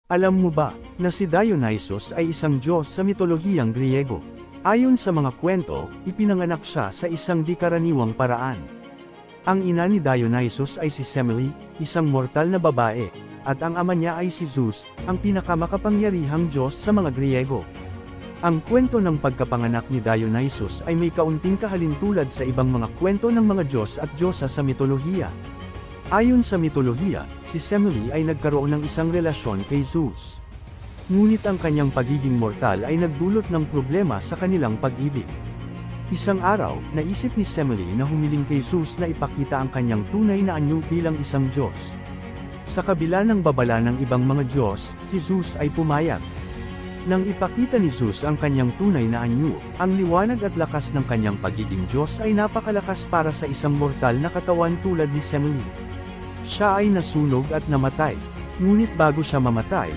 Alam mo ba, na si Dionysus ay isang Diyos sa mitolohiyang Griego? Ayon sa mga kwento, ipinanganak siya sa isang di-karaniwang paraan. Ang ina ni Dionysus ay si Semele, isang mortal na babae, at ang ama niya ay si Zeus, ang pinakamakapangyarihang Diyos sa mga Griego. Ang kwento ng pagkapanganak ni Dionysus ay may kaunting kahalintulad sa ibang mga kwento ng mga Diyos at Diyosa sa mitolohiya. Ayon sa mitolohiya, si Semele ay nagkaroon ng isang relasyon kay Zeus. Ngunit ang kanyang pagiging mortal ay nagdulot ng problema sa kanilang pag-ibig. Isang araw, naisip ni Semele na humiling kay Zeus na ipakita ang kanyang tunay na anyo bilang isang Diyos. Sa kabila ng babala ng ibang mga Diyos, si Zeus ay pumayag. Nang ipakita ni Zeus ang kanyang tunay na anyo, ang liwanag at lakas ng kanyang pagiging Diyos ay napakalakas para sa isang mortal na katawan tulad ni Semele. Siya ay nasunog at namatay. Ngunit bago siya mamatay,